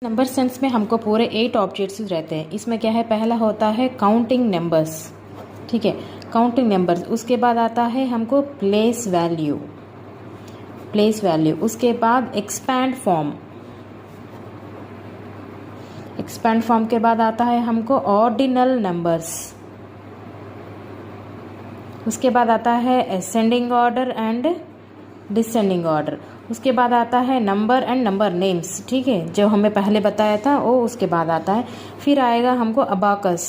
Number sense में हमको पूरे 8 ऑब्जेक्ट्स रहते हैं। इसमें क्या है, पहला होता है काउंटिंग नंबर्स, ठीक है, काउंटिंग नंबर्स। उसके बाद आता है हमको प्लेस वैल्यू, प्लेस वैल्यू। उसके बाद एक्सपैंड फॉर्म, एक्सपैंड फॉर्म के बाद आता है हमको ऑर्डिनल नंबर्स। उसके बाद आता है ascending order and descending order. उसके बाद आता है नंबर एंड नंबर नेम्स, ठीक है, जो हमें पहले बताया था वो उसके बाद आता है। फिर आएगा हमको अबाकस,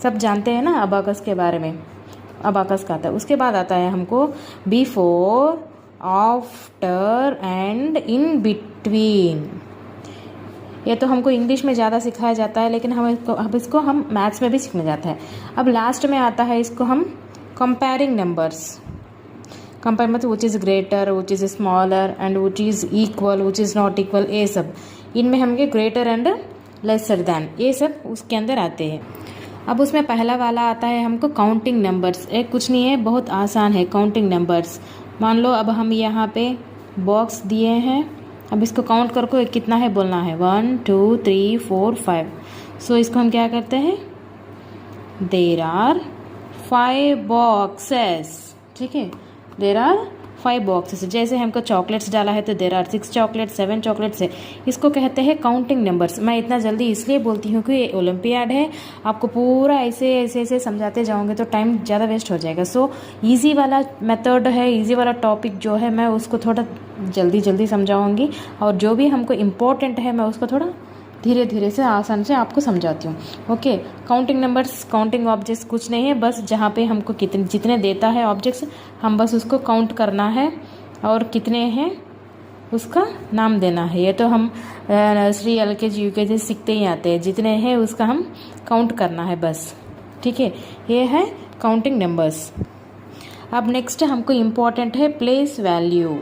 सब जानते हैं ना अबाकस के बारे में, अबाकस का आता है। उसके बाद आता है हमको before, after and in between. ये तो हमको इंग्लिश में ज़्यादा सिखाया जाता है, लेकिन हम इसको हम मैथ्स में भी सीखने जाता है। अब लास्ट में आता है इसको हम कंपेयरिंग नंबर्स। कंपेयर मतलब which is greater, which is smaller and which is equal, which is not equal, ये सब इनमें हमके ग्रेटर एंड लेसर दैन, ये सब उसके अंदर आते हैं। अब उसमें पहला वाला आता है हमको काउंटिंग नंबर्स। एक कुछ नहीं है, बहुत आसान है काउंटिंग नंबर्स। मान लो अब हम यहाँ पे बॉक्स दिए हैं, अब इसको काउंट करके कितना है बोलना है, 1 2 3 4 5। सो इसको हम क्या करते हैं, देर आर 5 बॉक्सेस, ठीक है, देर आर 5 बॉक्सेस। जैसे हमको चॉकलेट्स डाला है तो देर आर 6 चॉकलेट्स, 7 चॉकलेट्स है। इसको कहते हैं काउंटिंग नंबर्स। मैं इतना जल्दी इसलिए बोलती हूँ कि ये ओलंपियाड है, आपको पूरा ऐसे ऐसे ऐसे समझाते जाओगे तो टाइम ज़्यादा वेस्ट हो जाएगा। सो इजी वाला मेथड है, इजी वाला टॉपिक जो है मैं उसको थोड़ा जल्दी जल्दी समझाऊँगी, और जो भी हमको इम्पोर्टेंट है मैं उसको थोड़ा धीरे धीरे से आसान से आपको समझाती हूँ। Okay, counting numbers, counting objects कुछ नहीं है, बस जहाँ पे हमको कितने जितने देता है ऑब्जेक्ट्स, हम बस उसको काउंट करना है और कितने हैं उसका नाम देना है। ये तो हम नर्सरी LKG UKG सीखते ही आते हैं, जितने हैं उसका हम काउंट करना है बस, ठीक है। ये है काउंटिंग नंबर्स। अब नेक्स्ट हमको इम्पोर्टेंट है प्लेस वैल्यू।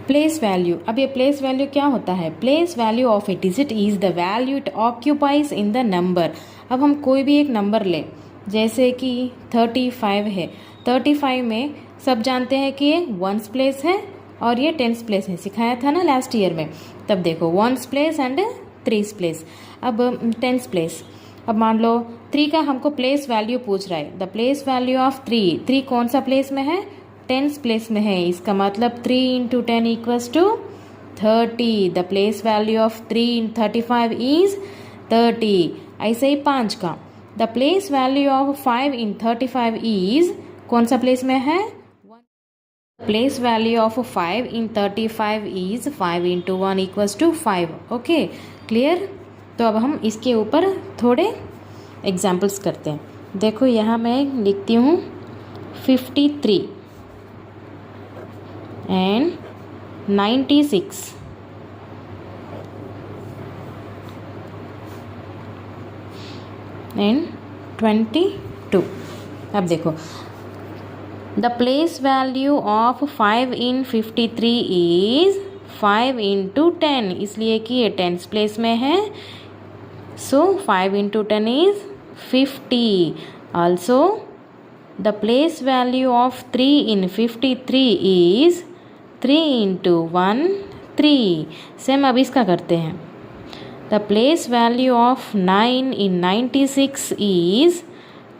प्लेस वैल्यू, अब ये प्लेस वैल्यू क्या होता है, place value of A digit is the value it occupies in the number. अब हम कोई भी एक नंबर ले, जैसे कि 35 है, 35 में सब जानते हैं कि ये 1s प्लेस है और ये 10s प्लेस है, सिखाया था ना लास्ट ईयर में। तब देखो 1s place and 3s place, अब 10s प्लेस। अब मान लो 3 का हमको प्लेस वैल्यू पूछ रहा है, द प्लेस वैल्यू ऑफ 3 कौन सा प्लेस में है, 10s प्लेस में है। इसका मतलब 3 × 10 = 30। The place value of 3 × 35 is 30। ऐसे ही 5 का the place value of 5 × 35 is कौन सा प्लेस में है, place value of 5 × 35 is 5 × 1 = 5। Okay, clear. तो अब हम इसके ऊपर थोड़े एग्जाम्पल्स करते हैं। देखो यहाँ मैं लिखती हूँ 53 and 96 and 22। अब देखो the place value of 5 in 53 is 5 × 10, इसलिए कि ये 10s प्लेस में है। सो 5 × 10 is 50। Also the place value of 3 in 53 is 3 × 1 3। Same अब इसका करते हैं, the place value of 9 in 96 is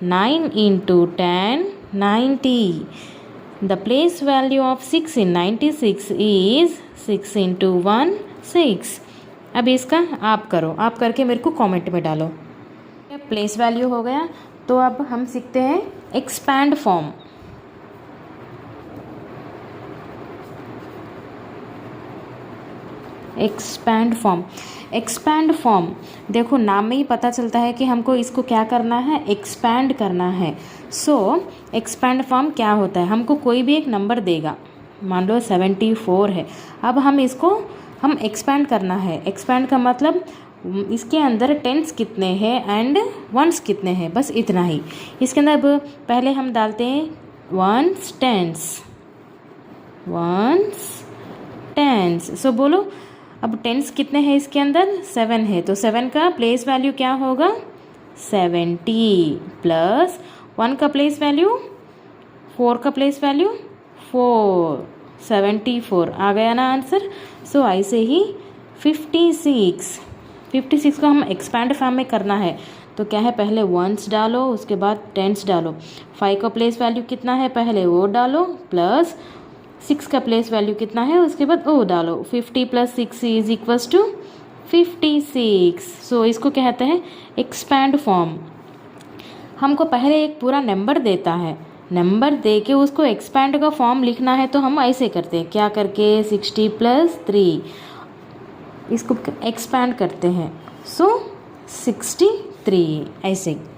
9 × 10 90। The place value of 6 in 96 is 6 × 1 6। अब इसका आप करो, आप करके मेरे को कमेंट में डालो। प्लेस वैल्यू हो गया, तो अब हम सीखते हैं expand form. Expand form, expand form देखो नाम में ही पता चलता है कि हमको इसको क्या करना है, एक्सपैंड करना है। सो एक्सपैंड फॉर्म क्या होता है, हमको कोई भी एक नंबर देगा, मान लो 74 है। अब हम इसको हम एक्सपैंड करना है। एक्सपैंड का मतलब इसके अंदर 10s कितने हैं एंड 1s कितने हैं, बस इतना ही। इसके अंदर अब पहले हम डालते हैं 1s 10s। सो बोलो अब 10s कितने हैं इसके अंदर, 7 है, तो 7 का प्लेस वैल्यू क्या होगा, 70 प्लस 1 का प्लेस वैल्यू, 4 का प्लेस वैल्यू 4, 74 आ गया ना आंसर। सो ऐसे ही 56 को हम एक्सपैंड फॉर्म में करना है तो क्या है, पहले वंस डालो उसके बाद टेंस डालो। 5 का प्लेस वैल्यू कितना है पहले वो डालो, प्लस 6 का प्लेस वैल्यू कितना है उसके बाद ओ डालो। 50 + 6 इज इक्वल्स टू 56। सो इसको कहते हैं एक्सपैंड फॉर्म। हमको पहले एक पूरा नंबर देता है, नंबर दे के उसको एक्सपैंड का फॉर्म लिखना है तो हम ऐसे करते हैं, क्या करके 60 + 3 इसको एक्सपैंड करते हैं। सो 63 ऐसे।